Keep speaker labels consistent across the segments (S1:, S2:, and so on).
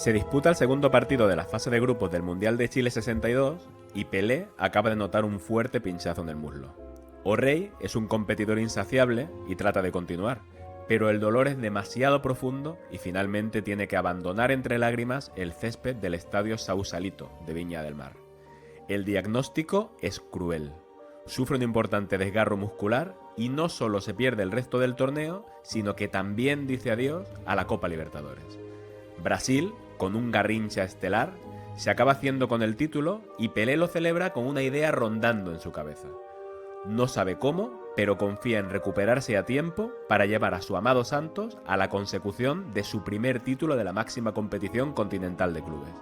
S1: Se disputa el segundo partido de la fase de grupos del Mundial de Chile 62 y Pelé acaba de notar un fuerte pinchazo en el muslo. O'Reilly es un competidor insaciable y trata de continuar, pero el dolor es demasiado profundo y finalmente tiene que abandonar entre lágrimas el césped del estadio Sausalito de Viña del Mar. El diagnóstico es cruel. Sufre un importante desgarro muscular y no solo se pierde el resto del torneo, sino que también dice adiós a la Copa Libertadores. Brasil, con un Garrincha estelar, se acaba haciendo con el título y Pelé lo celebra con una idea rondando en su cabeza. No sabe cómo, pero confía en recuperarse a tiempo para llevar a su amado Santos a la consecución de su primer título de la máxima competición continental de clubes.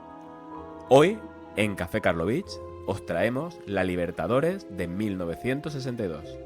S1: Hoy, en Café Karlovich, os traemos la Libertadores de 1962.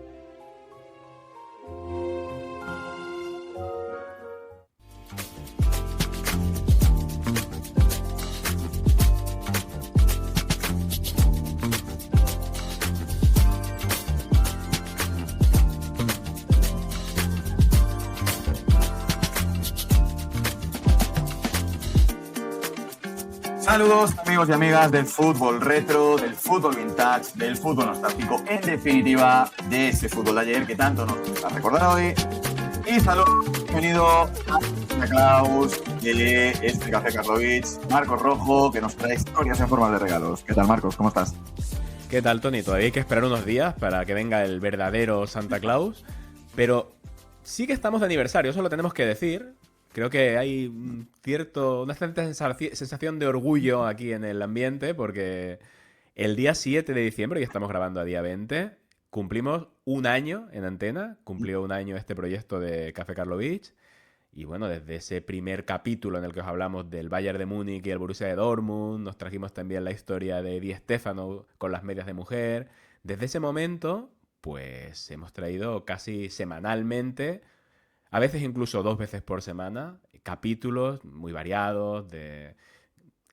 S2: Saludos amigos y amigas del fútbol retro, del fútbol vintage, del fútbol nostálgico, en definitiva de ese fútbol de ayer que tanto nos gusta recordar hoy. Y saludos, bienvenido a Santa Claus de este Café Karlovich, Marcos Rojo, que nos trae historias en forma de regalos. ¿Qué tal, Marcos? ¿Cómo estás?
S1: ¿Qué tal, Tony? Todavía hay que esperar unos días para que venga el verdadero Santa Claus, pero sí que estamos de aniversario, eso lo tenemos que decir. Creo que hay una cierta sensación de orgullo aquí en el ambiente porque el día 7 de diciembre, y estamos grabando a día 20, cumplimos un año en antena, cumplió un año este proyecto de Café Karlovich. Y bueno, desde ese primer capítulo en el que os hablamos del Bayern de Múnich y el Borussia de Dortmund, nos trajimos también la historia de Di Stéfano con las medias de mujer. Desde ese momento, pues hemos traído casi semanalmente, a veces incluso 2 veces por semana, capítulos muy variados de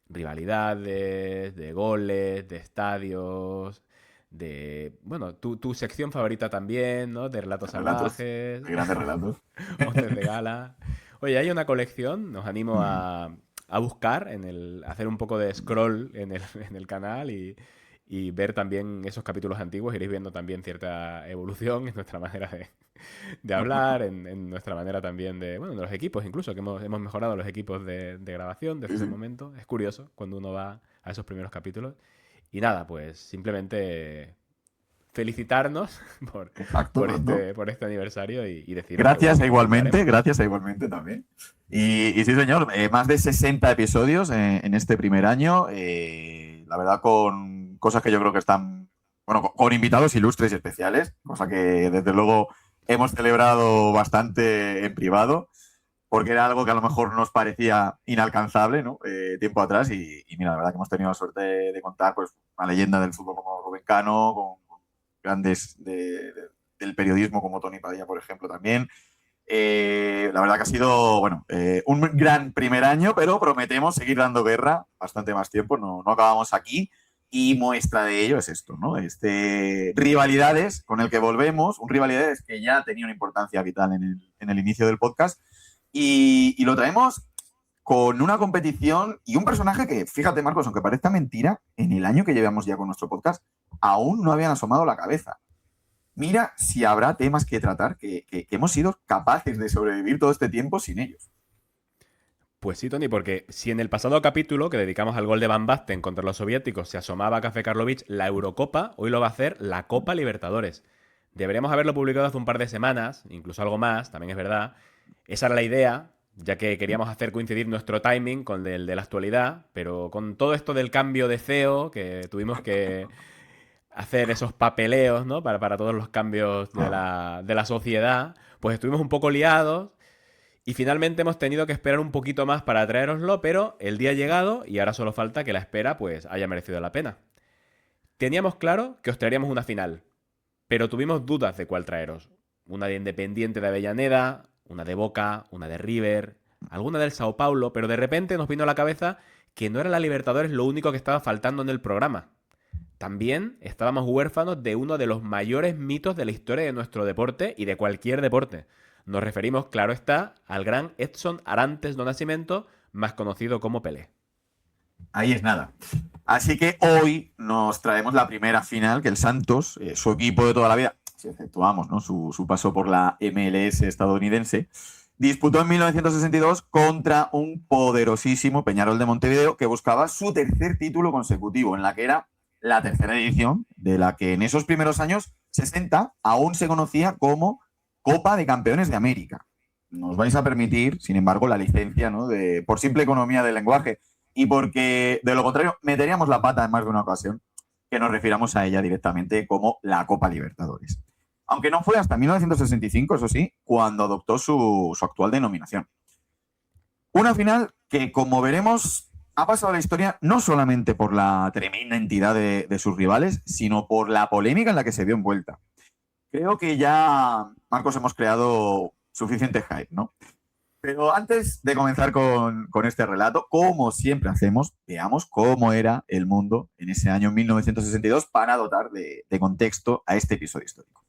S1: rivalidades, de goles, de estadios, de, bueno, tu sección favorita también, ¿no? De relatos
S2: Relatos,
S1: salvajes,
S2: grandes relatos.
S1: once de gala. Oye, hay una colección, os animo a buscar, hacer un poco de scroll en el canal y ver también esos capítulos antiguos. Iréis viendo también cierta evolución en nuestra manera de hablar, en nuestra manera también de, bueno, de los equipos incluso, que hemos mejorado los equipos de grabación desde ese momento. Es curioso cuando uno va a esos primeros capítulos. Y nada, pues simplemente felicitarnos
S2: Exacto, ¿no?
S1: por este aniversario y deciros que, bueno,
S2: Gracias
S1: que
S2: gracias igualmente también. Y sí, señor, más de 60 episodios en este primer año. La verdad, con cosas que yo creo que están, bueno, con invitados ilustres y especiales, cosa que desde luego hemos celebrado bastante en privado, porque era algo que a lo mejor nos parecía inalcanzable, ¿no? Tiempo atrás. Y mira, la verdad que hemos tenido la suerte de contar pues una leyenda del fútbol como Rubén Cano, con grandes del periodismo como Tony Padilla, por ejemplo, también. La verdad que ha sido, bueno, un gran primer año, pero prometemos seguir dando guerra bastante más tiempo. No acabamos aquí. Y muestra de ello es esto, ¿no? Rivalidades con el que volvemos, un rivalidades que ya tenía una importancia vital en el inicio del podcast. Y lo traemos con una competición y un personaje que, fíjate, Marcos, aunque parezca mentira, en el año que llevamos ya con nuestro podcast, aún no habían asomado la cabeza. Mira si habrá temas que tratar que hemos sido capaces de sobrevivir todo este tiempo sin ellos.
S1: Pues sí, Tony, porque si en el pasado capítulo que dedicamos al gol de Van Basten contra los soviéticos se asomaba Café Karlovich la Eurocopa, hoy lo va a hacer la Copa Libertadores. Deberíamos haberlo publicado hace un par de semanas, incluso algo más, también es verdad. Esa era la idea, ya que queríamos hacer coincidir nuestro timing con el de la actualidad, pero con todo esto del cambio de CEO, que tuvimos que hacer esos papeleos, ¿no? Para todos los cambios de la sociedad, pues estuvimos un poco liados. Y finalmente hemos tenido que esperar un poquito más para traeroslo, pero el día ha llegado y ahora solo falta que la espera pues haya merecido la pena. Teníamos claro que os traeríamos una final, pero tuvimos dudas de cuál traeros. Una de Independiente de Avellaneda, una de Boca, una de River, alguna del Sao Paulo, pero de repente nos vino a la cabeza que no era la Libertadores lo único que estaba faltando en el programa. También estábamos huérfanos de uno de los mayores mitos de la historia de nuestro deporte y de cualquier deporte. Nos referimos, claro está, al gran Edson Arantes do Nascimento, más conocido como Pelé.
S2: Ahí es nada. Así que hoy nos traemos la primera final que el Santos, su equipo de toda la vida, si exceptuamos, ¿no?, su paso por la MLS estadounidense, disputó en 1962 contra un poderosísimo Peñarol de Montevideo que buscaba su tercer título consecutivo, en la que era la tercera edición, de la que en esos primeros años 60 aún se conocía como Copa de Campeones de América. Nos vais a permitir, sin embargo, la licencia, ¿no?, por simple economía del lenguaje y porque, de lo contrario, meteríamos la pata en más de una ocasión, que nos refiramos a ella directamente como la Copa Libertadores. Aunque no fue hasta 1965, eso sí, cuando adoptó su actual denominación. Una final que, como veremos, ha pasado a la historia no solamente por la tremenda entidad de sus rivales, sino por la polémica en la que se vio envuelta. Creo que ya, Marcos, hemos creado suficiente hype, ¿no? Pero antes de comenzar con este relato, como siempre hacemos, veamos cómo era el mundo en ese año 1962 para dotar de contexto a este episodio histórico.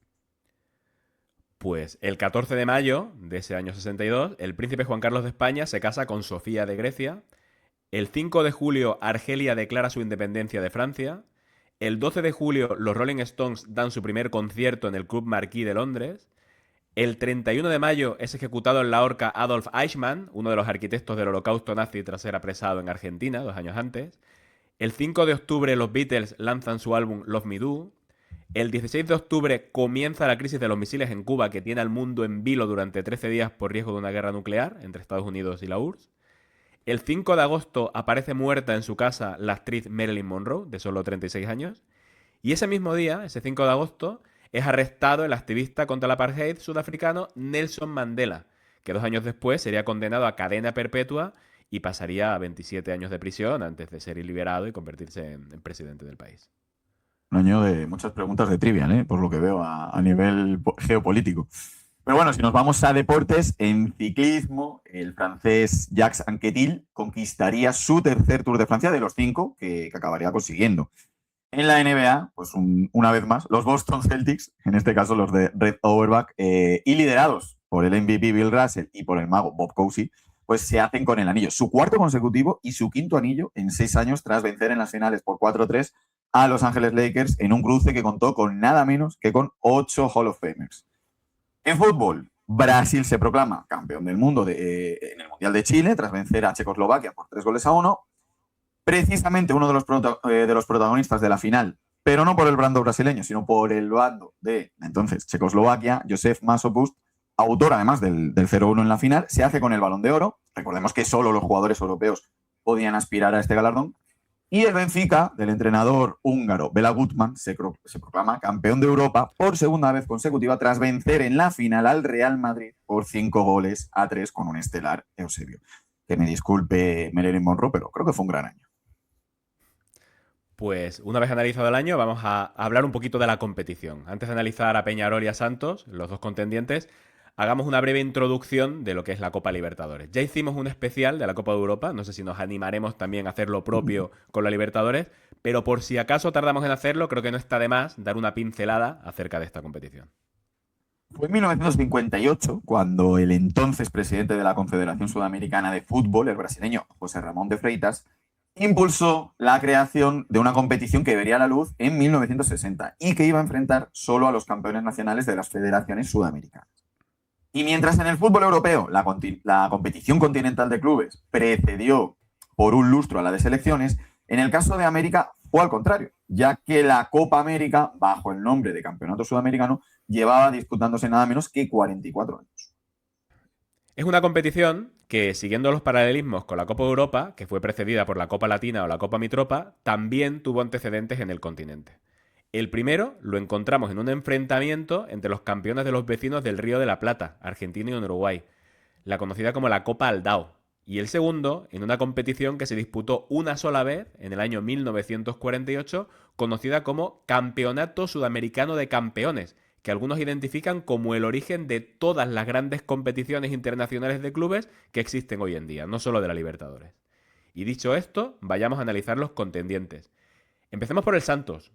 S1: Pues el 14 de mayo de ese año 62, el príncipe Juan Carlos de España se casa con Sofía de Grecia. El 5 de julio, Argelia declara su independencia de Francia. El 12 de julio, los Rolling Stones dan su primer concierto en el Club Marquis de Londres. El 31 de mayo es ejecutado en la horca Adolf Eichmann, uno de los arquitectos del holocausto nazi tras ser apresado en Argentina 2 años antes. El 5 de octubre los Beatles lanzan su álbum Love Me Do. El 16 de octubre comienza la crisis de los misiles en Cuba, que tiene al mundo en vilo durante 13 días por riesgo de una guerra nuclear entre Estados Unidos y la URSS. El 5 de agosto aparece muerta en su casa la actriz Marilyn Monroe, de solo 36 años. Y ese mismo día, ese 5 de agosto, es arrestado el activista contra el apartheid sudafricano Nelson Mandela, que 2 años después sería condenado a cadena perpetua y pasaría 27 años de prisión antes de ser liberado y convertirse en presidente del país.
S2: Un año de muchas preguntas de trivia, ¿eh?, por lo que veo a nivel geopolítico. Pero bueno, si nos vamos a deportes, en ciclismo, el francés Jacques Anquetil conquistaría su tercer Tour de Francia de los 5 que acabaría consiguiendo. En la NBA, pues una vez más, los Boston Celtics, en este caso los de Red Auerbach, y liderados por el MVP Bill Russell y por el mago Bob Cousy, pues se hacen con el anillo, su cuarto consecutivo y su quinto anillo en 6 años tras vencer en las finales por 4-3 a Los Ángeles Lakers en un cruce que contó con nada menos que con 8 Hall of Famers. En fútbol, Brasil se proclama campeón del mundo en el Mundial de Chile tras vencer a Checoslovaquia por 3-1. Precisamente uno de los protagonistas de la final, pero no por el bando brasileño, sino por el bando de entonces Checoslovaquia, Josef Masopust, autor además del 0-1 en la final, se hace con el Balón de Oro. Recordemos que solo los jugadores europeos podían aspirar a este galardón. Y el Benfica, del entrenador húngaro Bela Gutmann, se proclama campeón de Europa por segunda vez consecutiva tras vencer en la final al Real Madrid por 5-3 con un estelar Eusebio. Que me disculpe Marilyn Monroe, pero creo que fue un gran año.
S1: Pues una vez analizado el año, vamos a hablar un poquito de la competición. Antes de analizar a Peñarol y a Santos, los dos contendientes, hagamos una breve introducción de lo que es la Copa Libertadores. Ya hicimos un especial de la Copa de Europa, no sé si nos animaremos también a hacer lo propio con la Libertadores, pero por si acaso tardamos en hacerlo, creo que no está de más dar una pincelada acerca de esta competición.
S2: Fue en 1958 cuando el entonces presidente de la Confederación Sudamericana de Fútbol, el brasileño José Ramón de Freitas, impulsó la creación de una competición que vería la luz en 1960 y que iba a enfrentar solo a los campeones nacionales de las federaciones sudamericanas. Y mientras en el fútbol europeo la competición continental de clubes precedió por un lustro a la de selecciones, en el caso de América fue al contrario, ya que la Copa América, bajo el nombre de Campeonato Sudamericano, llevaba disputándose nada menos que 44 años.
S1: Es una competición que, siguiendo los paralelismos con la Copa Europa, que fue precedida por la Copa Latina o la Copa Mitropa, también tuvo antecedentes en el continente. El primero lo encontramos en un enfrentamiento entre los campeones de los vecinos del Río de la Plata, Argentina y Uruguay, la conocida como la Copa Aldao. Y el segundo en una competición que se disputó una sola vez en el año 1948, conocida como Campeonato Sudamericano de Campeones, que algunos identifican como el origen de todas las grandes competiciones internacionales de clubes que existen hoy en día, no solo de la Libertadores. Y dicho esto, vayamos a analizar los contendientes. Empecemos por el Santos,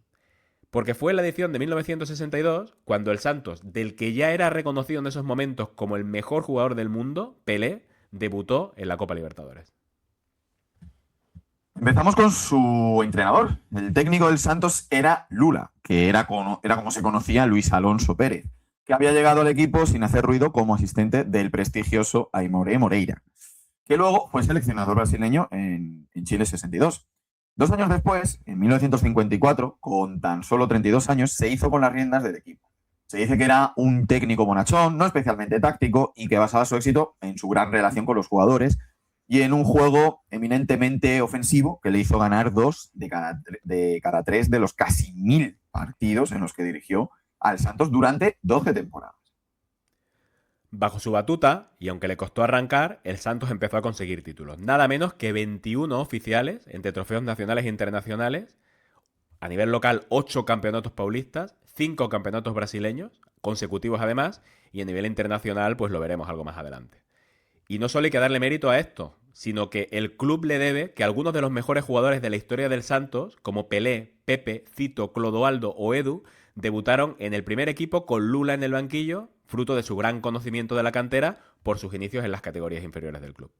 S1: porque fue en la edición de 1962 cuando el Santos, del que ya era reconocido en esos momentos como el mejor jugador del mundo, Pelé, debutó en la Copa Libertadores.
S2: Empezamos con su entrenador. El técnico del Santos era Lula, que era como se conocía Luis Alonso Pérez, que había llegado al equipo sin hacer ruido como asistente del prestigioso Aimoré Moreira, que luego fue seleccionador brasileño en Chile 62. 2 años después, en 1954, con tan solo 32 años, se hizo con las riendas del equipo. Se dice que era un técnico bonachón, no especialmente táctico, y que basaba su éxito en su gran relación con los jugadores y en un juego eminentemente ofensivo que le hizo ganar 2 de cada 3 de los casi 1000 partidos en los que dirigió al Santos durante 12 temporadas.
S1: Bajo su batuta, y aunque le costó arrancar, el Santos empezó a conseguir títulos. Nada menos que 21 oficiales entre trofeos nacionales e internacionales. A nivel local, 8 campeonatos paulistas, 5 campeonatos brasileños, consecutivos además, y a nivel internacional, pues lo veremos algo más adelante. Y no solo hay que darle mérito a esto, sino que el club le debe que algunos de los mejores jugadores de la historia del Santos, como Pelé, Pepe, Cito, Clodoaldo o Edu, debutaron en el primer equipo con Lula en el banquillo, fruto de su gran conocimiento de la cantera por sus inicios en las categorías inferiores del club.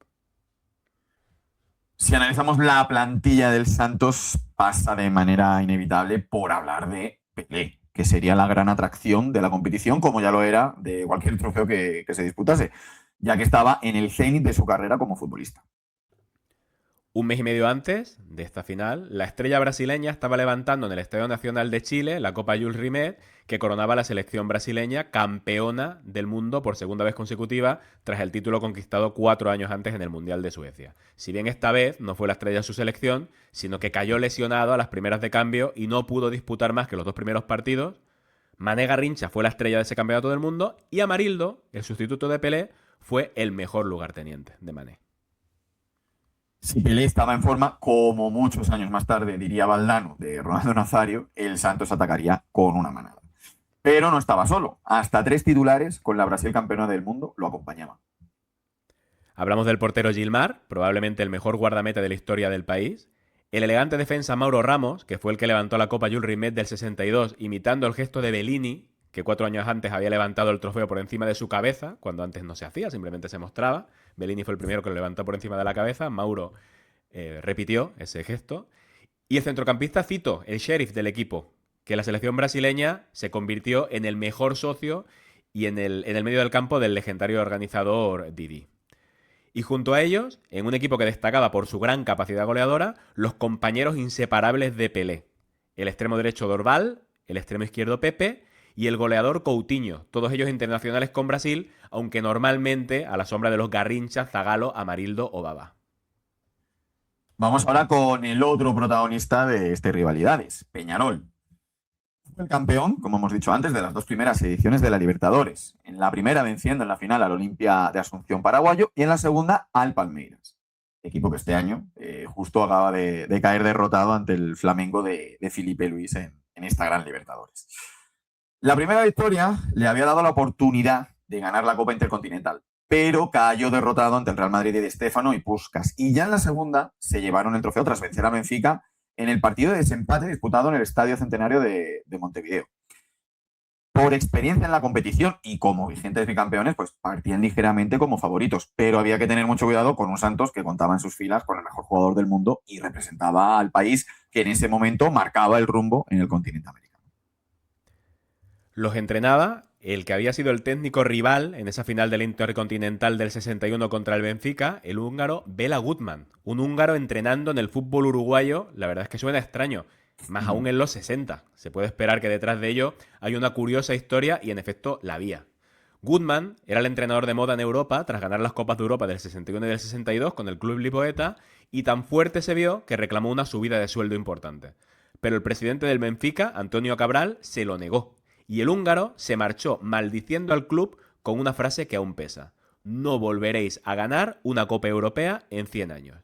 S2: Si analizamos la plantilla del Santos, pasa de manera inevitable por hablar de Pelé, que sería la gran atracción de la competición, como ya lo era de cualquier trofeo que se disputase, ya que estaba en el cenit de su carrera como futbolista.
S1: Un mes y medio antes de esta final, la estrella brasileña estaba levantando en el Estadio Nacional de Chile la Copa Jules Rimet, que coronaba a la selección brasileña campeona del mundo por segunda vez consecutiva tras el título conquistado 4 años antes en el Mundial de Suecia. Si bien esta vez no fue la estrella de su selección, sino que cayó lesionado a las primeras de cambio y no pudo disputar más que los 2 primeros partidos, Mané Garrincha fue la estrella de ese campeonato del mundo y Amarildo, el sustituto de Pelé, fue el mejor lugarteniente de Mané.
S2: Si Pelé estaba en forma, como muchos años más tarde diría Valdano de Ronaldo Nazario, el Santos atacaría con una manada. Pero no estaba solo. Hasta 3 titulares con la Brasil campeona del mundo lo acompañaban.
S1: Hablamos del portero Gilmar, probablemente el mejor guardameta de la historia del país. El elegante defensa Mauro Ramos, que fue el que levantó la Copa Jules Rimet del 62, imitando el gesto de Bellini, que 4 años antes había levantado el trofeo por encima de su cabeza, cuando antes no se hacía, simplemente se mostraba. Bellini fue el primero que lo levantó por encima de la cabeza, Mauro repitió ese gesto. Y el centrocampista Cito, el sheriff del equipo, que la selección brasileña se convirtió en el mejor socio y en el medio del campo del legendario organizador Didi. Y junto a ellos, en un equipo que destacaba por su gran capacidad goleadora, los compañeros inseparables de Pelé. El extremo derecho Dorval, el extremo izquierdo Pepe y el goleador Coutinho, todos ellos internacionales con Brasil, aunque normalmente a la sombra de los Garrincha, Zagallo, Amarildo o Baba.
S2: Vamos ahora con el otro protagonista de estas rivalidades, Peñarol. Fue el campeón, como hemos dicho antes, de las 2 primeras ediciones de la Libertadores. En la primera venciendo en la final al Olimpia de Asunción paraguayo y en la segunda al Palmeiras. Equipo que este año justo acaba de caer derrotado ante el Flamengo de Felipe Luis en esta gran Libertadores. La primera victoria le había dado la oportunidad de ganar la Copa Intercontinental, pero cayó derrotado ante el Real Madrid de Di Stéfano y Puskás. Y ya en la segunda se llevaron el trofeo tras vencer a Benfica en el partido de desempate disputado en el Estadio Centenario de Montevideo. Por experiencia en la competición y como vigentes bicampeones, pues partían ligeramente como favoritos, pero había que tener mucho cuidado con un Santos que contaba en sus filas con el mejor jugador del mundo y representaba al país que en ese momento marcaba el rumbo en el continente americano.
S1: Los entrenaba el que había sido el técnico rival en esa final del Intercontinental del 61 contra el Benfica, el húngaro Bela Gutmann. Un húngaro entrenando en el fútbol uruguayo, la verdad es que suena extraño, más aún en los 60. Se puede esperar que detrás de ello hay una curiosa historia y en efecto la había. Gutmann era el entrenador de moda en Europa tras ganar las Copas de Europa del 61 y del 62 con el club Lipoeta y tan fuerte se vio que reclamó una subida de sueldo importante. Pero el presidente del Benfica, Antonio Cabral, se lo negó. Y el húngaro se marchó maldiciendo al club con una frase que aún pesa. No volveréis a ganar una Copa Europea en 100 años.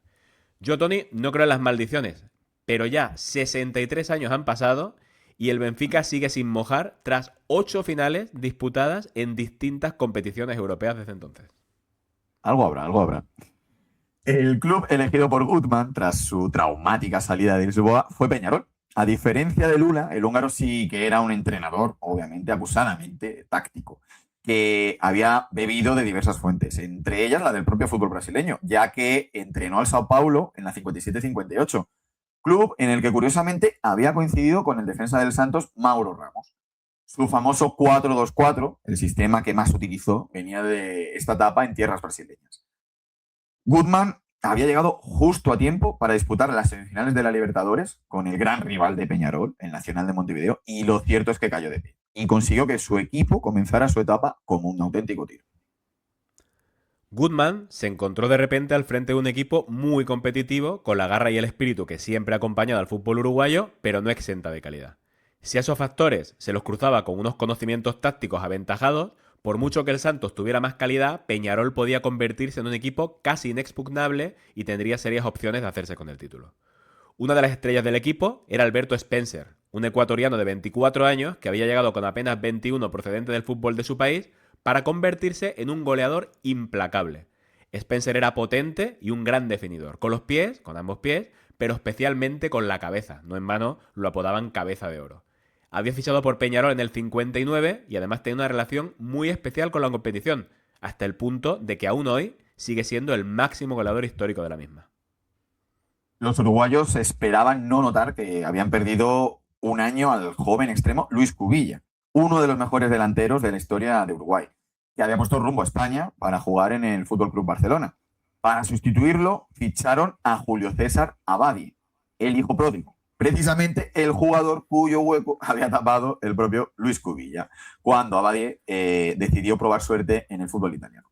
S1: Yo, Tony, no creo en las maldiciones, pero ya 63 años han pasado y el Benfica sigue sin mojar tras 8 finales disputadas en distintas competiciones europeas desde entonces.
S2: Algo habrá, algo habrá. El club elegido por Gutmann tras su traumática salida de Lisboa fue Peñarol. A diferencia de Lula, el húngaro sí que era un entrenador, obviamente, acusadamente táctico. que había bebido de diversas fuentes, entre ellas la del propio fútbol brasileño, ya que entrenó al Sao Paulo en la 57-58, club en el que curiosamente había coincidido con el defensa del Santos, Mauro Ramos. Su famoso 4-2-4, el sistema que más utilizó, venía de esta etapa en tierras brasileñas. Goodman había llegado justo a tiempo para disputar las semifinales de la Libertadores con el gran rival de Peñarol, el Nacional de Montevideo, y lo cierto es que cayó de pie y consiguió que su equipo comenzara su etapa como un auténtico tiro.
S1: Goodman se encontró de repente al frente de un equipo muy competitivo, con la garra y el espíritu que siempre ha acompañado al fútbol uruguayo, pero no exenta de calidad. Si a esos factores se los cruzaba con unos conocimientos tácticos aventajados, por mucho que el Santos tuviera más calidad, Peñarol podía convertirse en un equipo casi inexpugnable y tendría serias opciones de hacerse con el título. Una de las estrellas del equipo era Alberto Spencer, un ecuatoriano de 24 años que había llegado con apenas 21 procedente del fútbol de su país para convertirse en un goleador implacable. Spencer era potente y un gran definidor, con los pies, con ambos pies, pero especialmente con la cabeza. No en vano lo apodaban Cabeza de Oro. Había fichado por Peñarol en el 59 y además tenía una relación muy especial con la competición, hasta el punto de que aún hoy sigue siendo el máximo goleador histórico de la misma.
S2: Los uruguayos esperaban no notar que habían perdido un año al joven extremo Luis Cubilla, uno de los mejores delanteros de la historia de Uruguay, que había puesto rumbo a España para jugar en el Fútbol Club Barcelona. Para sustituirlo, ficharon a Julio César Abadi, el hijo pródigo, precisamente el jugador cuyo hueco había tapado el propio Luis Cubilla, cuando Abadi decidió probar suerte en el fútbol italiano.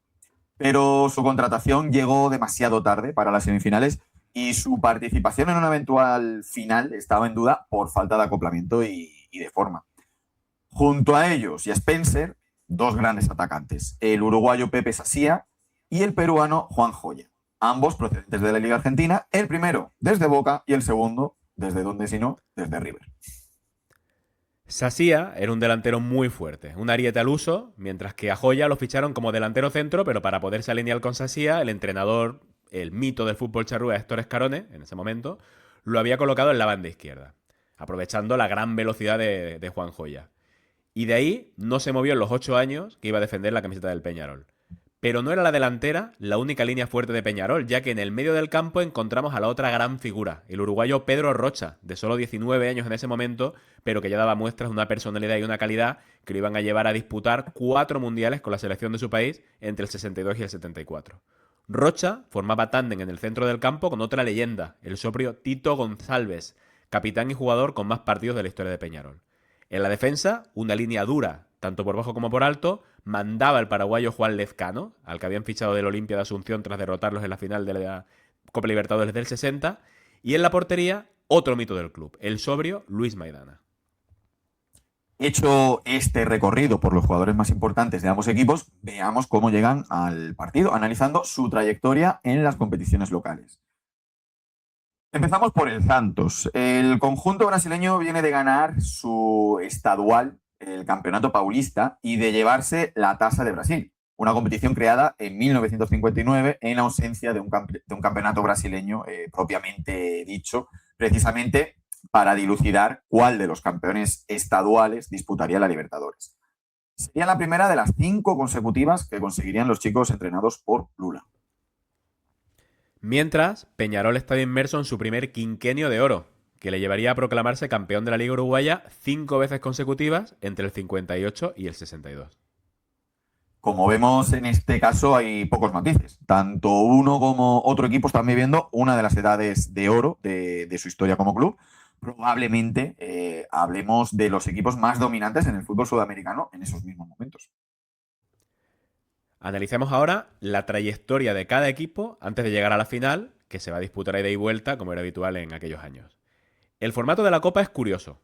S2: Pero su contratación llegó demasiado tarde para las semifinales y su participación en una eventual final estaba en duda por falta de acoplamiento y de forma. Junto a ellos y a Spencer, dos grandes atacantes, el uruguayo Pepe Sasía y el peruano Juan Joya, ambos procedentes de la Liga Argentina, el primero desde Boca y el segundo, ¿desde dónde si no? Desde River.
S1: Sasía era un delantero muy fuerte, un ariete al uso, mientras que a Joya lo ficharon como delantero centro, pero para poderse alinear con Sasía, el entrenador, el mito del fútbol charrúa, Héctor Escarone, en ese momento, lo había colocado en la banda izquierda, aprovechando la gran velocidad de Juan Joya. Y de ahí no se movió en los 8 años que iba a defender la camiseta del Peñarol. Pero no era la delantera la única línea fuerte de Peñarol, ya que en el medio del campo encontramos a la otra gran figura, el uruguayo Pedro Rocha, de solo 19 años en ese momento, pero que ya daba muestras de una personalidad y una calidad que lo iban a llevar a disputar 4 mundiales con la selección de su país entre el 62 y el 74. Rocha formaba tándem en el centro del campo con otra leyenda, el sobrio Tito González, capitán y jugador con más partidos de la historia de Peñarol. En la defensa, una línea dura, tanto por bajo como por alto, mandaba el paraguayo Juan Lezcano, al que habían fichado del Olimpia de Asunción tras derrotarlos en la final de la Copa Libertadores del 60, y en la portería, otro mito del club, el sobrio Luis Maidana.
S2: Hecho este recorrido por los jugadores más importantes de ambos equipos, veamos cómo llegan al partido, analizando su trayectoria en las competiciones locales. Empezamos por el Santos. El conjunto brasileño viene de ganar su estadual, el Campeonato Paulista, y de llevarse la Taça de Brasil, una competición creada en 1959 en ausencia de un campeonato brasileño propiamente dicho, precisamente para dilucidar cuál de los campeones estaduales disputaría la Libertadores. Sería la primera de las 5 consecutivas que conseguirían los chicos entrenados por Lula.
S1: Mientras, Peñarol estaba inmerso en su primer quinquenio de oro, que le llevaría a proclamarse campeón de la Liga Uruguaya 5 veces consecutivas entre el 58 y el 62.
S2: Como vemos en este caso hay pocos matices. Tanto uno como otro equipo están viviendo una de las edades de oro de su historia como club. Probablemente hablemos de los equipos más dominantes en el fútbol sudamericano en esos mismos momentos.
S1: Analicemos ahora la trayectoria de cada equipo antes de llegar a la final, que se va a disputar a ida y vuelta, como era habitual en aquellos años. El formato de la Copa es curioso.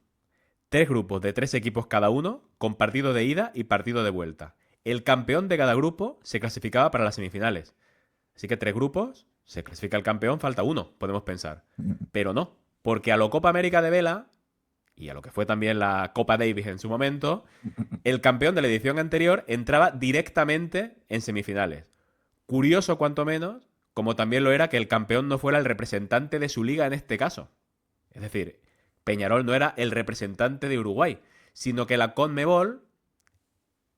S1: 3 grupos de 3 equipos cada uno, con partido de ida y partido de vuelta. El campeón de cada grupo se clasificaba para las semifinales. Así que 3 grupos, se clasifica el campeón, falta uno, podemos pensar. Pero no, porque a la Copa América de Vela, y a lo que fue también la Copa Davis en su momento, el campeón de la edición anterior entraba directamente en semifinales. Curioso cuanto menos, como también lo era que el campeón no fuera el representante de su liga en este caso. Es decir, Peñarol no era el representante de Uruguay, sino que la CONMEBOL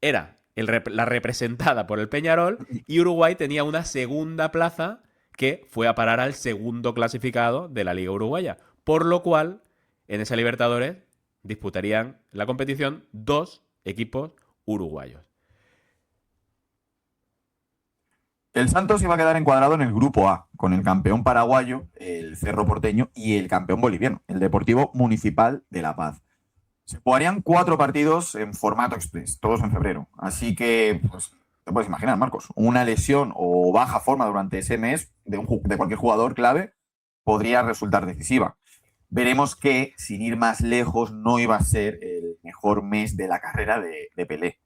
S1: era la representada por el Peñarol, y Uruguay tenía una segunda plaza que fue a parar al segundo clasificado de la Liga Uruguaya. Por lo cual, en esa Libertadores disputarían la competición 2 equipos uruguayos.
S2: El Santos iba a quedar encuadrado en el grupo A, con el campeón paraguayo, el Cerro Porteño, y el campeón boliviano, el Deportivo Municipal de La Paz. Se jugarían 4 partidos en formato express, todos en febrero. Así que, pues, te puedes imaginar, Marcos, una lesión o baja forma durante ese mes de cualquier jugador clave podría resultar decisiva. Veremos que, sin ir más lejos, no iba a ser el mejor mes de la carrera de Pelé.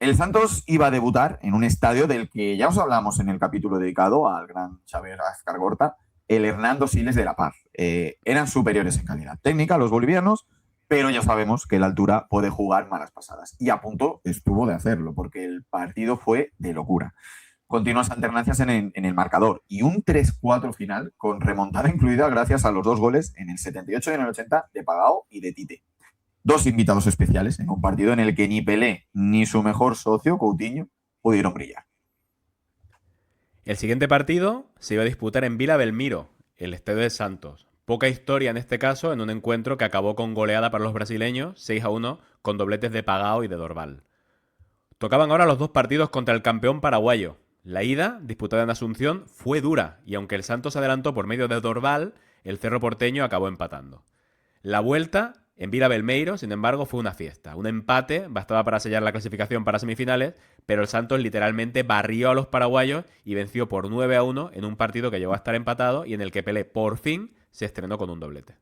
S2: El Santos iba a debutar en un estadio del que ya os hablamos en el capítulo dedicado al gran Xavier Azcargorta, el Hernando Siles de La Paz. Eran superiores en calidad técnica los bolivianos, pero ya sabemos que la altura puede jugar malas pasadas. Y a punto estuvo de hacerlo, porque el partido fue de locura. Continuas alternancias en el marcador y un 3-4 final con remontada incluida gracias a los 2 goles en el 78 y en el 80 de Pagao y de Tite. 2 invitados especiales en un partido en el que ni Pelé ni su mejor socio, Coutinho, pudieron brillar.
S1: El siguiente partido se iba a disputar en Vila Belmiro, el estadio de Santos. Poca historia en este caso, en un encuentro que acabó con goleada para los brasileños, 6-1, con dobletes de Pagao y de Dorval. Tocaban ahora los 2 partidos contra el campeón paraguayo. La ida, disputada en Asunción, fue dura, y aunque el Santos adelantó por medio de Dorval, el Cerro Porteño acabó empatando. La vuelta en Vila Belmiro, sin embargo, fue una fiesta. Un empate bastaba para sellar la clasificación para semifinales, pero el Santos literalmente barrió a los paraguayos y venció por 9-1 en un partido que llegó a estar empatado y en el que Pelé por fin se estrenó con un doblete.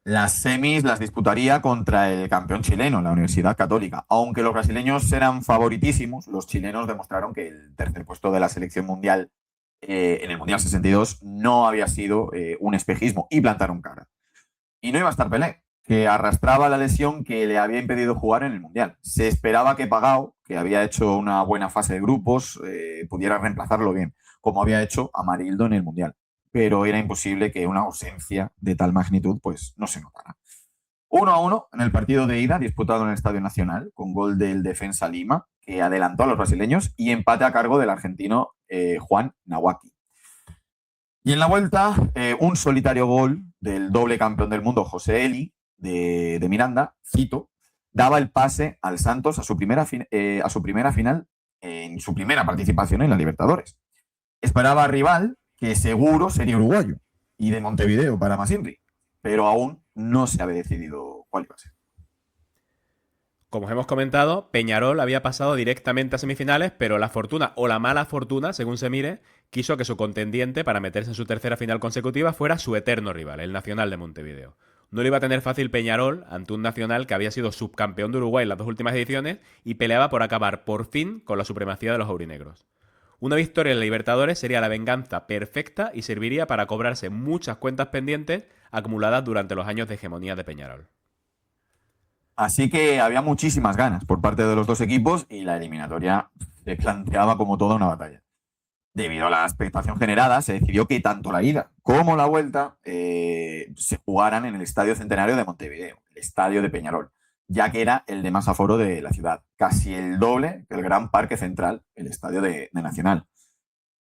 S2: Las semis las disputaría contra el campeón chileno, la Universidad Católica. Aunque los brasileños eran favoritísimos, los chilenos demostraron que el tercer puesto de la selección mundial en el Mundial 62 no había sido un espejismo y plantaron cara. Y no iba a estar Pelé, que arrastraba la lesión que le había impedido jugar en el Mundial. Se esperaba que Pagao, que había hecho una buena fase de grupos, pudiera reemplazarlo bien, como había hecho Amarildo en el Mundial. Pero era imposible que una ausencia de tal magnitud pues no se notara. 1-1 en el partido de ida disputado en el Estadio Nacional, con gol del defensa Lima, que adelantó a los brasileños, y empate a cargo del argentino Juan Nawaki. Y en la vuelta, un solitario gol del doble campeón del mundo, José Eli, de Miranda, Fito, daba el pase al Santos a su primera final en su primera participación en la Libertadores. Esperaba rival que seguro sería uruguayo y de Montevideo para más Inri, pero aún no se había decidido cuál iba a ser.
S1: Como os hemos comentado, Peñarol había pasado directamente a semifinales, pero la fortuna o la mala fortuna, según se mire, quiso que su contendiente para meterse en su tercera final consecutiva fuera su eterno rival, el Nacional de Montevideo. No le iba a tener fácil Peñarol ante un Nacional que había sido subcampeón de Uruguay en las 2 últimas ediciones y peleaba por acabar por fin con la supremacía de los aurinegros. Una victoria en la Libertadores sería la venganza perfecta y serviría para cobrarse muchas cuentas pendientes acumuladas durante los años de hegemonía de Peñarol.
S2: Así que había muchísimas ganas por parte de los 2 equipos y la eliminatoria se planteaba como toda una batalla. Debido a la expectación generada, se decidió que tanto la ida como la vuelta se jugaran en el Estadio Centenario de Montevideo, el estadio de Peñarol, ya que era el de más aforo de la ciudad, casi el doble que el Gran Parque Central, el estadio de Nacional.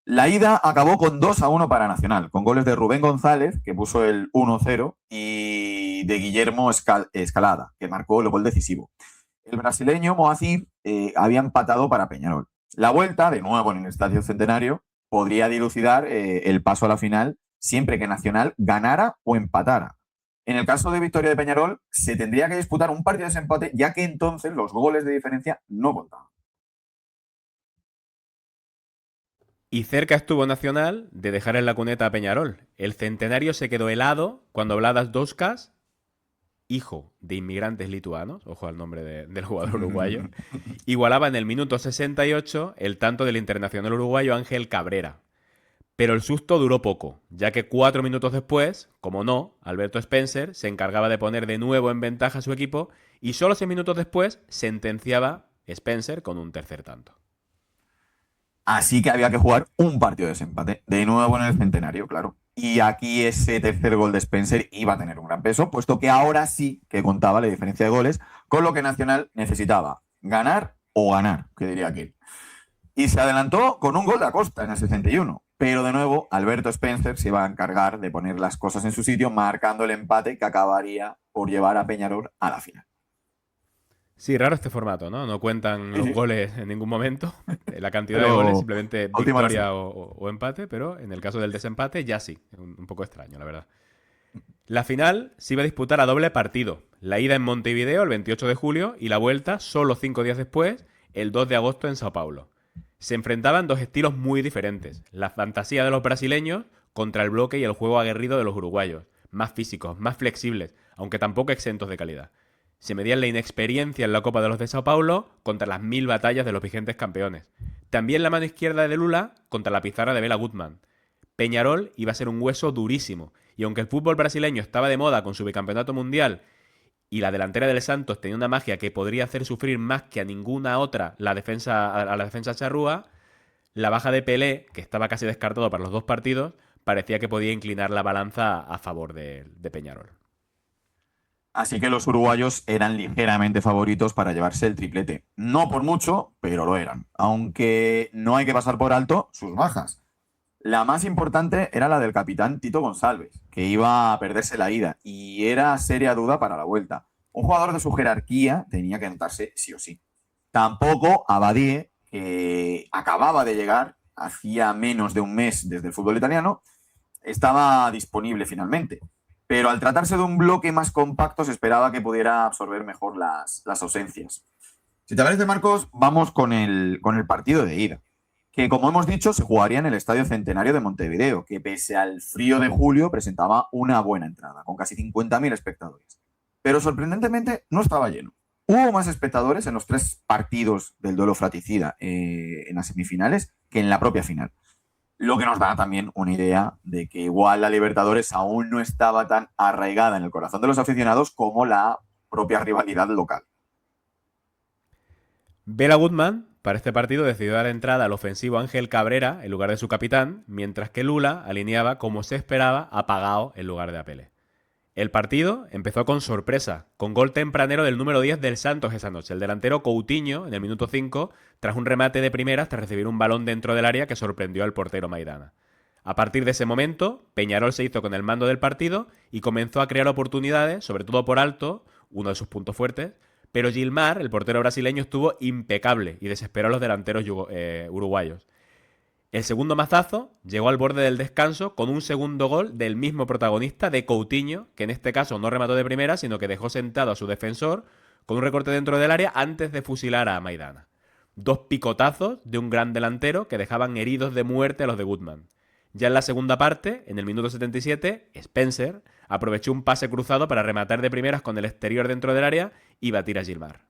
S2: La ida acabó con 2-1 para Nacional, con goles de Rubén González, que puso el 1-0, y de Guillermo Escalada, que marcó el gol decisivo. El brasileño Moacir había empatado para Peñarol. La vuelta, de nuevo en el Estadio Centenario, podría dilucidar el paso a la final siempre que Nacional ganara o empatara. En el caso de victoria de Peñarol, se tendría que disputar un partido de desempate, ya que entonces los goles de diferencia no contaban.
S1: Y cerca estuvo Nacional de dejar en la cuneta a Peñarol. El centenario se quedó helado cuando Vladas Doskas, hijo de inmigrantes lituanos, ojo al nombre del jugador uruguayo, igualaba en el minuto 68 el tanto del internacional uruguayo Ángel Cabrera. Pero el susto duró poco, ya que 4 minutos después, como no, Alberto Spencer se encargaba de poner de nuevo en ventaja a su equipo y solo 6 minutos después sentenciaba Spencer con un tercer tanto.
S2: Así que había que jugar un partido de desempate, de nuevo en el Centenario, claro. Y aquí ese tercer gol de Spencer iba a tener un gran peso, puesto que ahora sí que contaba la diferencia de goles, con lo que Nacional necesitaba ganar o ganar, que diría aquel. Y se adelantó con un gol de Acosta en el 61. Pero de nuevo, Alberto Spencer se iba a encargar de poner las cosas en su sitio, marcando el empate que acabaría por llevar a Peñarol a la final.
S1: Sí, raro este formato, ¿no? No cuentan
S2: Sí,
S1: los
S2: sí.
S1: goles en ningún momento, la cantidad de goles,
S2: Pero
S1: simplemente
S2: a última hora sí.
S1: victoria o empate, pero en el caso del desempate ya sí, un poco extraño, la verdad. La final se iba a disputar a doble partido, la ida en Montevideo el 28 de julio y la vuelta solo 5 días después, el 2 de agosto en Sao Paulo. Se enfrentaban dos estilos muy diferentes, la fantasía de los brasileños contra el bloque y el juego aguerrido de los uruguayos, más físicos, más flexibles, aunque tampoco exentos de calidad. Se medían la inexperiencia en la Copa de los de Sao Paulo contra las 1000 batallas de los vigentes campeones. También la mano izquierda de Lula contra la pizarra de Bela Gutmann. Peñarol iba a ser un hueso durísimo, y aunque el fútbol brasileño estaba de moda con su bicampeonato mundial y la delantera del Santos tenía una magia que podría hacer sufrir más que a ninguna otra a la defensa charrúa, la baja de Pelé, que estaba casi descartado para los dos partidos, parecía que podía inclinar la balanza a favor de Peñarol.
S2: Así que los uruguayos eran ligeramente favoritos para llevarse el triplete. No por mucho, pero lo eran. Aunque no hay que pasar por alto sus bajas. La más importante era la del capitán Tito González, que iba a perderse la ida y era seria duda para la vuelta. Un jugador de su jerarquía tenía que anotarse sí o sí. Tampoco Abadie, que acababa de llegar, hacía menos de un mes desde el fútbol italiano, estaba disponible finalmente. Pero al tratarse de un bloque más compacto, se esperaba que pudiera absorber mejor las ausencias. Si te parece, Marcos, vamos con el partido de ida, que como hemos dicho, se jugaría en el Estadio Centenario de Montevideo, que pese al frío de julio presentaba una buena entrada, con casi 50.000 espectadores. Pero sorprendentemente no estaba lleno. Hubo más espectadores en los tres partidos del duelo fratricida en las semifinales que en la propia final. Lo que nos da también una idea de que igual la Libertadores aún no estaba tan arraigada en el corazón de los aficionados como la propia rivalidad local.
S1: Bela Gutmann, para este partido, decidió dar entrada al ofensivo Ángel Cabrera en lugar de su capitán, mientras que Lula alineaba, como se esperaba, a Pagao en lugar de a Pelé. El partido empezó con sorpresa, con gol tempranero del número 10 del Santos esa noche, el delantero Coutinho, en el minuto 5, tras un remate de primeras tras recibir un balón dentro del área que sorprendió al portero Maidana. A partir de ese momento, Peñarol se hizo con el mando del partido y comenzó a crear oportunidades, sobre todo por alto, uno de sus puntos fuertes, pero Gilmar, el portero brasileño, estuvo impecable y desesperó a los delanteros uruguayos. El segundo mazazo llegó al borde del descanso con un segundo gol del mismo protagonista, de Coutinho, que en este caso no remató de primera, sino que dejó sentado a su defensor con un recorte dentro del área antes de fusilar a Maidana. Dos picotazos de un gran delantero que dejaban heridos de muerte a los de Gutmann. Ya en la segunda parte, en el minuto 77, Spencer aprovechó un pase cruzado para rematar de primeras con el exterior dentro del área y batir a Gilmar.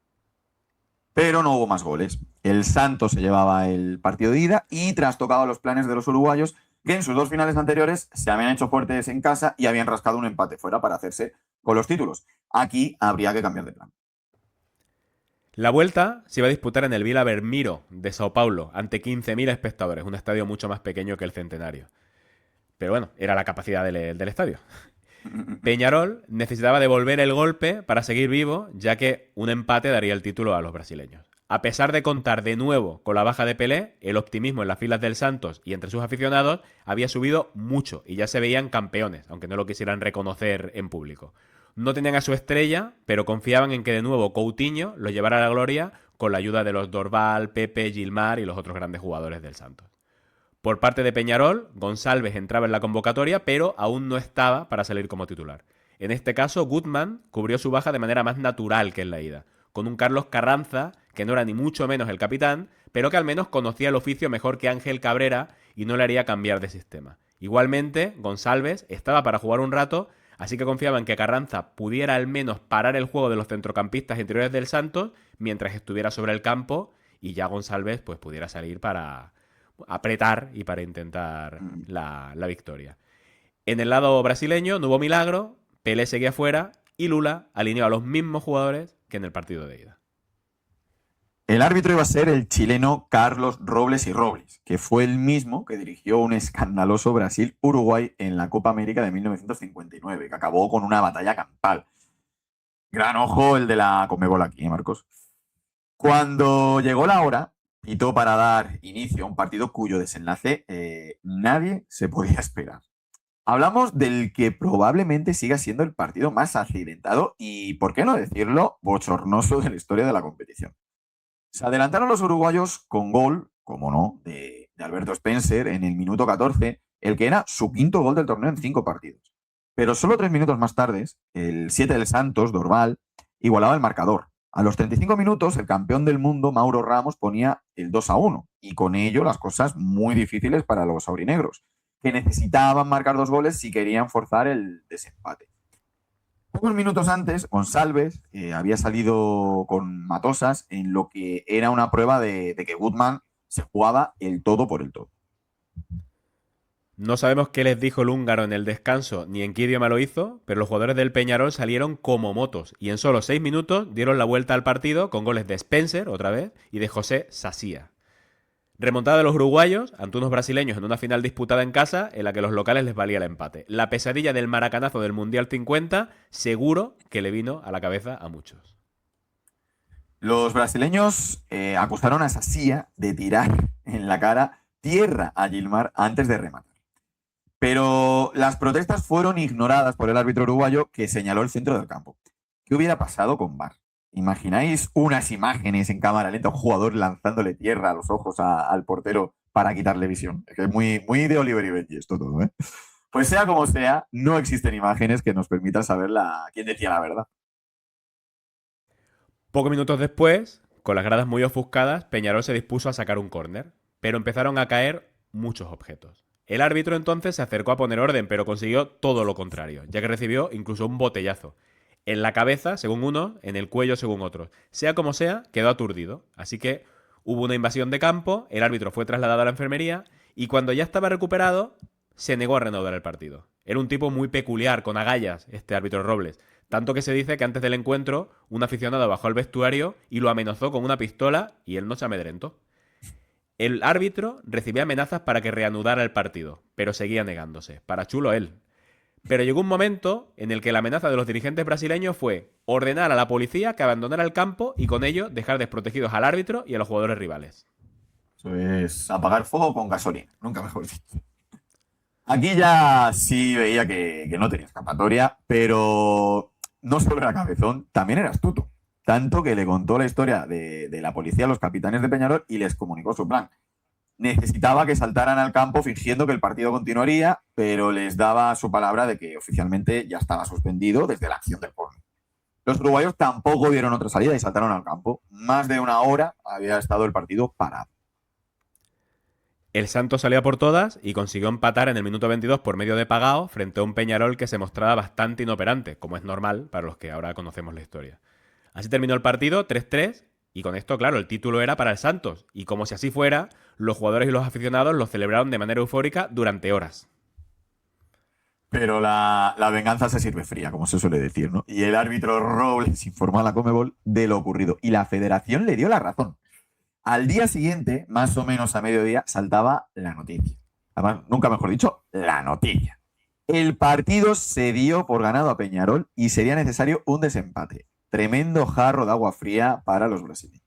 S2: Pero no hubo más goles. El Santos se llevaba el partido de ida y trastocaba los planes de los uruguayos, que en sus dos finales anteriores se habían hecho fuertes en casa y habían rascado un empate fuera para hacerse con los títulos. Aquí habría que cambiar de plan.
S1: La vuelta se iba a disputar en el Vila Belmiro de Sao Paulo, ante 15.000 espectadores, un estadio mucho más pequeño que el Centenario. Pero bueno, era la capacidad del estadio. Peñarol necesitaba devolver el golpe para seguir vivo, ya que un empate daría el título a los brasileños. A pesar de contar de nuevo con la baja de Pelé, el optimismo en las filas del Santos y entre sus aficionados había subido mucho y ya se veían campeones, aunque no lo quisieran reconocer en público. No tenían a su estrella, pero confiaban en que de nuevo Coutinho lo llevara a la gloria con la ayuda de los Dorval, Pepe, Gilmar y los otros grandes jugadores del Santos. Por parte de Peñarol, González entraba en la convocatoria, pero aún no estaba para salir como titular. En este caso, Gutmann cubrió su baja de manera más natural que en la ida, con un Carlos Carranza, que no era ni mucho menos el capitán, pero que al menos conocía el oficio mejor que Ángel Cabrera y no le haría cambiar de sistema. Igualmente, González estaba para jugar un rato, así que confiaba en que Carranza pudiera al menos parar el juego de los centrocampistas interiores del Santos mientras estuviera sobre el campo y ya González pues pudiera salir para apretar y para intentar la victoria. En el lado brasileño no hubo milagro, Pelé seguía fuera y Lula alineó a los mismos jugadores que en el partido de ida.
S2: El árbitro iba a ser el chileno Carlos Robles y Robles, que fue el mismo que dirigió un escandaloso Brasil-Uruguay en la Copa América de 1959, que acabó con una batalla campal. Gran ojo el de la Conmebol aquí, Marcos. Cuando llegó la hora, pitó para dar inicio a un partido cuyo desenlace nadie se podía esperar. Hablamos del que probablemente siga siendo el partido más accidentado y, por qué no decirlo, bochornoso de la historia de la competición. Se adelantaron los uruguayos con gol, como no, de Alberto Spencer en el minuto 14, el que era su quinto gol del torneo en 5 partidos. Pero solo 3 minutos más tarde, el 7 del Santos, Dorval, igualaba el marcador. A los 35 minutos, el campeón del mundo, Mauro Ramos, ponía el 2-1 y con ello las cosas muy difíciles para los aurinegros, que necesitaban marcar 2 goles si querían forzar el desempate. Pocos minutos antes, González había salido con Matosas en lo que era una prueba de que Goodman se jugaba el todo por el todo.
S1: No sabemos qué les dijo el húngaro en el descanso ni en qué idioma lo hizo, pero los jugadores del Peñarol salieron como motos y en solo 6 minutos dieron la vuelta al partido con goles de Spencer, otra vez, y de José Sasía. Remontada de los uruguayos ante unos brasileños en una final disputada en casa en la que los locales les valía el empate. La pesadilla del maracanazo del Mundial 50 seguro que le vino a la cabeza a muchos.
S2: Los brasileños acusaron a Sasía de tirar en la cara tierra a Gilmar antes de rematar. Pero las protestas fueron ignoradas por el árbitro uruguayo que señaló el centro del campo. ¿Qué hubiera pasado con VAR? ¿Imagináis unas imágenes en cámara lenta, un jugador lanzándole tierra a los ojos al portero para quitarle visión? Es que es muy, muy de Oliver y Benji esto todo, ¿eh? Pues sea como sea, no existen imágenes que nos permitan saber quién decía la verdad.
S1: Pocos minutos después, con las gradas muy ofuscadas, Peñarol se dispuso a sacar un córner, pero empezaron a caer muchos objetos. El árbitro entonces se acercó a poner orden, pero consiguió todo lo contrario, ya que recibió incluso un botellazo. En la cabeza, según unos, en el cuello, según otros. Sea como sea, quedó aturdido. Así que hubo una invasión de campo, el árbitro fue trasladado a la enfermería y cuando ya estaba recuperado, se negó a reanudar el partido. Era un tipo muy peculiar, con agallas, este árbitro Robles. Tanto que se dice que antes del encuentro, un aficionado bajó al vestuario y lo amenazó con una pistola y él no se amedrentó. El árbitro recibía amenazas para que reanudara el partido, pero seguía negándose. Para chulo él. Pero llegó un momento en el que la amenaza de los dirigentes brasileños fue ordenar a la policía que abandonara el campo y con ello dejar desprotegidos al árbitro y a los jugadores rivales.
S2: Eso es apagar fuego con gasolina, nunca mejor dicho. Aquí ya sí veía que no tenía escapatoria, pero no solo era cabezón, también era astuto. Tanto que le contó la historia de la policía a los capitanes de Peñarol y les comunicó su plan. Necesitaba que saltaran al campo fingiendo que el partido continuaría, pero les daba su palabra de que oficialmente ya estaba suspendido desde la acción del córner. Los uruguayos tampoco vieron otra salida y saltaron al campo. Más de una hora había estado el partido parado.
S1: El Santos salía por todas y consiguió empatar en el minuto 22 por medio de Pagao frente a un Peñarol que se mostraba bastante inoperante, como es normal para los que ahora conocemos la historia. Así terminó el partido, 3-3, y con esto, claro, el título era para el Santos. Y como si así fuera, los jugadores y los aficionados lo celebraron de manera eufórica durante horas.
S2: Pero la venganza se sirve fría, como se suele decir, ¿no? Y el árbitro Robles informó a la Conmebol de lo ocurrido. Y la federación le dio la razón. Al día siguiente, más o menos a mediodía, saltaba la noticia. Además, nunca mejor dicho, la noticia. El partido se dio por ganado a Peñarol y sería necesario un desempate. Tremendo jarro de agua fría para los brasileños.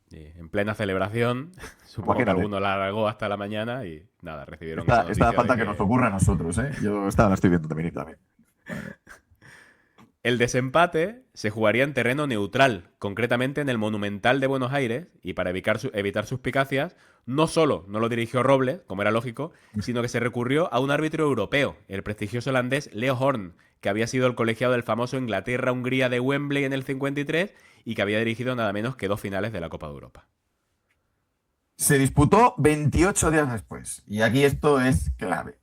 S1: En plena celebración, supongo que alguno la alargó hasta la mañana y nada, recibieron esa noticia
S2: esta falta que nos ocurre a nosotros, ¿eh? Yo la estoy viendo también.
S1: El desempate se jugaría en terreno neutral, concretamente en el Monumental de Buenos Aires, y para evitar suspicacias, no solo no lo dirigió Robles, como era lógico, sino que se recurrió a un árbitro europeo, el prestigioso holandés Leo Horn, que había sido el colegiado del famoso Inglaterra-Hungría de Wembley en el 53 y que había dirigido nada menos que 2 finales de la Copa de Europa.
S2: Se disputó 28 días después, y aquí esto es clave.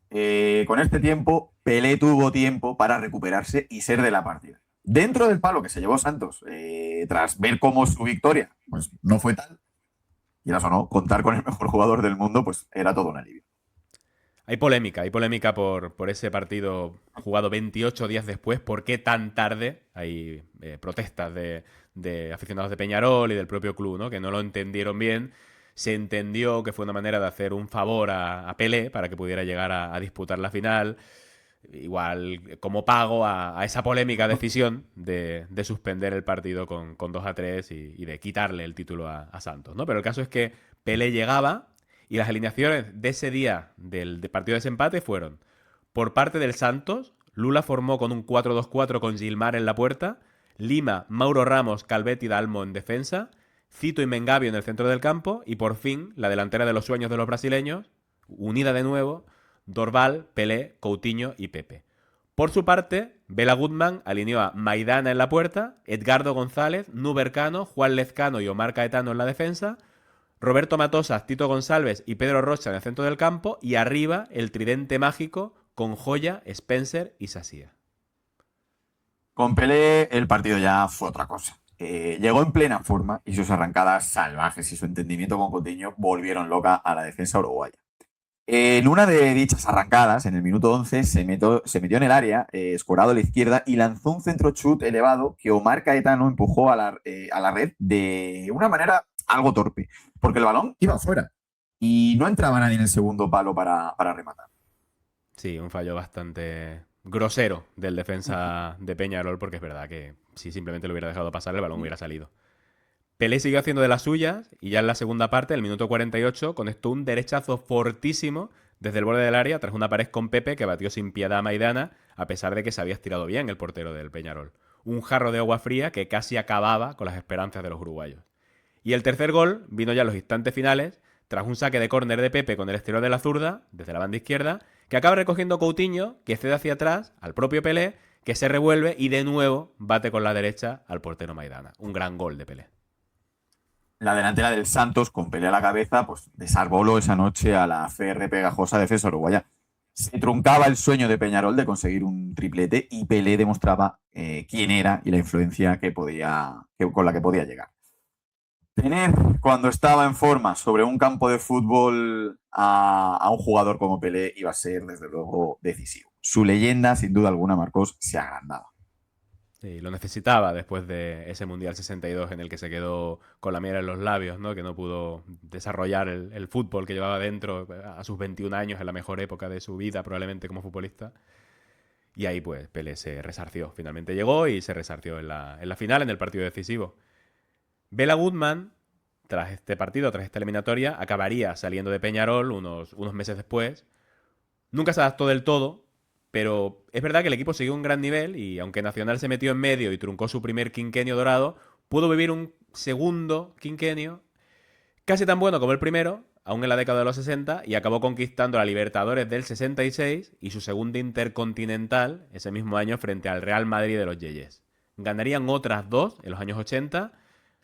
S2: Con este tiempo, Pelé tuvo tiempo para recuperarse y ser de la partida. Dentro del palo que se llevó Santos, tras ver cómo su victoria pues, no fue tal, quieras o no, contar con el mejor jugador del mundo, pues era todo un alivio.
S1: Hay polémica por ese partido jugado 28 días después. ¿Por qué tan tarde? Hay protestas de aficionados de Peñarol y del propio club, ¿no? Que no lo entendieron bien. Se entendió que fue una manera de hacer un favor a Pelé para que pudiera llegar a disputar la final. igual como pago a esa polémica decisión de suspender el partido con 2-3 y de quitarle el título a Santos, ¿no? Pero el caso es que Pelé llegaba y las alineaciones de ese día del partido de desempate fueron: por parte del Santos, Lula formó con un 4-2-4 con Gilmar en la puerta, Lima, Mauro Ramos, Calvet y Dalmo en defensa, Cito y Mengabio en el centro del campo y por fin la delantera de los sueños de los brasileños, unida de nuevo, Dorval, Pelé, Coutinho y Pepe. Por su parte, Bela Goodman alineó a Maidana en la puerta, Edgardo González, Nubercano, Juan Lezcano y Omar Caetano en la defensa, Roberto Matosas, Tito González y Pedro Rocha en el centro del campo y arriba el tridente mágico con Joya, Spencer y Sasía.
S2: Con Pelé el partido ya fue otra cosa. Llegó en plena forma y sus arrancadas salvajes y su entendimiento con Coutinho volvieron loca a la defensa uruguaya. En una de dichas arrancadas, en el minuto 11, se metió en el área, escorado a la izquierda, y lanzó un centro chut elevado que Omar Caetano empujó a la red de una manera algo torpe, porque el balón iba afuera y no entraba nadie en el segundo palo para rematar.
S1: Sí, un fallo bastante grosero del defensa de Peñarol, porque es verdad que si simplemente lo hubiera dejado pasar, el balón hubiera salido. Pelé siguió haciendo de las suyas y ya en la segunda parte, el minuto 48, conectó un derechazo fortísimo desde el borde del área tras una pared con Pepe que batió sin piedad a Maidana, a pesar de que se había estirado bien el portero del Peñarol. Un jarro de agua fría que casi acababa con las esperanzas de los uruguayos. Y el tercer gol vino ya en los instantes finales, tras un saque de córner de Pepe con el exterior de la zurda, desde la banda izquierda, que acaba recogiendo Coutinho, que cede hacia atrás al propio Pelé, que se revuelve y de nuevo bate con la derecha al portero Maidana. Un gran gol de Pelé.
S2: La delantera del Santos, con Pelé a la cabeza, pues desarboló esa noche a la FR pegajosa defensa uruguaya. Se truncaba el sueño de Peñarol de conseguir un triplete y Pelé demostraba quién era y la influencia con la que podía llegar. Tener, cuando estaba en forma, sobre un campo de fútbol a un jugador como Pelé iba a ser, desde luego, decisivo. Su leyenda, sin duda alguna, Marcos, se agrandaba.
S1: Sí, lo necesitaba después de ese Mundial 62 en el que se quedó con la miel en los labios, ¿no? Que no pudo desarrollar el fútbol que llevaba dentro a sus 21 años, en la mejor época de su vida, probablemente como futbolista. Y ahí, pues, Pelé se resarció. Finalmente llegó y se resarció en la final, en el partido decisivo. Bela Goodman, tras este partido, tras esta eliminatoria, acabaría saliendo de Peñarol unos meses después. Nunca se adaptó del todo, pero es verdad que el equipo siguió un gran nivel y aunque Nacional se metió en medio y truncó su primer quinquenio dorado, pudo vivir un segundo quinquenio casi tan bueno como el primero, aún en la década de los 60, y acabó conquistando la Libertadores del 66 y su segunda Intercontinental ese mismo año frente al Real Madrid de los Yeyes. Ganarían otras dos en los años 80,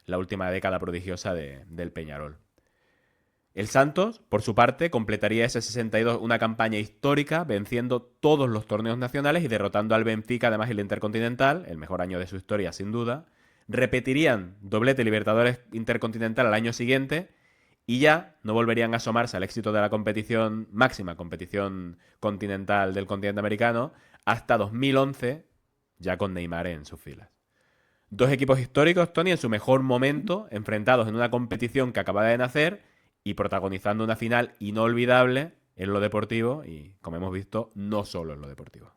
S1: la última década prodigiosa del Peñarol. El Santos, por su parte, completaría ese 62 una campaña histórica, venciendo todos los torneos nacionales y derrotando al Benfica, además el Intercontinental, el mejor año de su historia sin duda. Repetirían doblete Libertadores Intercontinental al año siguiente y ya no volverían a asomarse al éxito de la competición máxima, competición continental del continente americano, hasta 2011, ya con Neymar en sus filas. Dos equipos históricos, Tony, en su mejor momento, enfrentados en una competición que acababa de nacer y protagonizando una final inolvidable en lo deportivo y, como hemos visto, no solo en lo deportivo.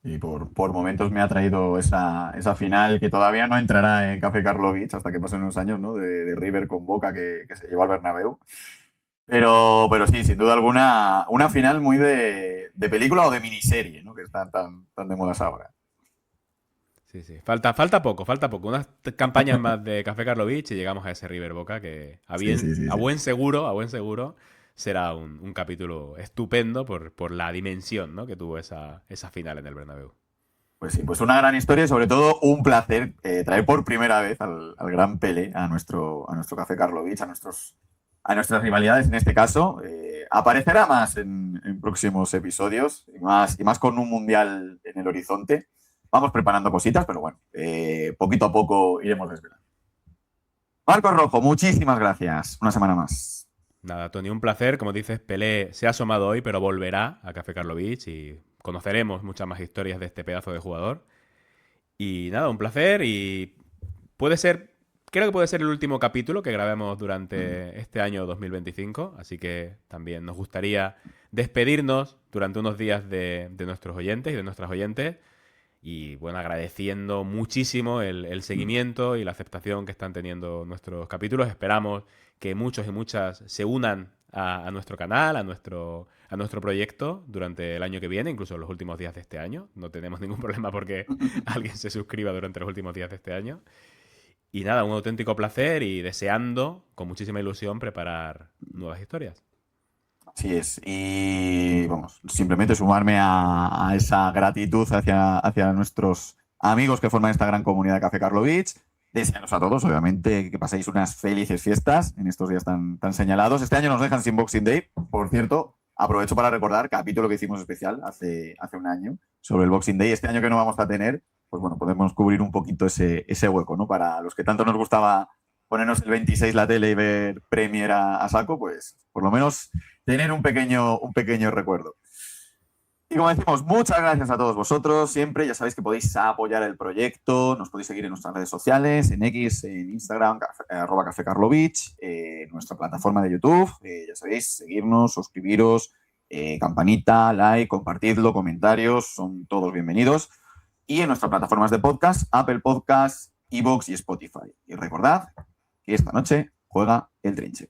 S2: Y por momentos me ha traído esa final que todavía no entrará en Café Karlovich hasta que pasen unos años, ¿no? De River con Boca que se llevó al Bernabéu. Pero sí, sin duda alguna, una final muy de película o de miniserie, ¿no? Que están tan de modas ahora.
S1: Sí, sí. Falta poco, falta poco. Unas campañas más de Café Karlovich y llegamos a ese River Boca que
S2: Sí, sí, sí,
S1: a
S2: sí.
S1: buen seguro, será un capítulo estupendo por la dimensión, ¿no? que tuvo esa final en el Bernabéu.
S2: Pues sí, pues una gran historia y sobre todo un placer traer por primera vez al gran Pelé a nuestro Café Karlovich, a nuestras rivalidades en este caso. Aparecerá más en próximos episodios y más con un mundial en el horizonte. Vamos preparando cositas, pero bueno, poquito a poco iremos desvelando. Marcos Rojo, muchísimas gracias. Una semana más.
S1: Nada, Tony, un placer. Como dices, Pelé se ha asomado hoy, pero volverá a Café Karlovich y conoceremos muchas más historias de este pedazo de jugador. Y nada, un placer y puede ser creo que puede ser el último capítulo que grabemos durante este año 2025, así que también nos gustaría despedirnos durante unos días de nuestros oyentes y de nuestras oyentes. Y bueno, agradeciendo muchísimo el seguimiento y la aceptación que están teniendo nuestros capítulos. Esperamos que muchos y muchas se unan a nuestro canal, a nuestro proyecto durante el año que viene, incluso en los últimos días de este año. No tenemos ningún problema porque alguien se suscriba durante los últimos días de este año. Y nada, un auténtico placer y deseando con muchísima ilusión preparar nuevas historias.
S2: Así es. Y vamos, simplemente sumarme a esa gratitud hacia nuestros amigos que forman esta gran comunidad de Café Karlovich. Desearos a todos, obviamente, que paséis unas felices fiestas en estos días tan señalados. Este año nos dejan sin Boxing Day. Por cierto, aprovecho para recordar capítulo que hicimos especial hace un año sobre el Boxing Day. Este año que no vamos a tener, pues bueno, podemos cubrir un poquito ese hueco, ¿no? Para los que tanto nos gustaba ponernos el 26 la tele y ver Premier a saco, pues por lo menos tener un pequeño recuerdo. Y como decimos, muchas gracias a todos vosotros. Siempre ya sabéis que podéis apoyar el proyecto. Nos podéis seguir en nuestras redes sociales, en X, en Instagram, @Café Karlovich, en nuestra plataforma de YouTube. Ya sabéis, seguirnos, suscribiros, campanita, like, compartidlo, comentarios, son todos bienvenidos. Y en nuestras plataformas de podcast, Apple Podcasts, iVoox y Spotify. Y recordad que esta noche juega el Trinche.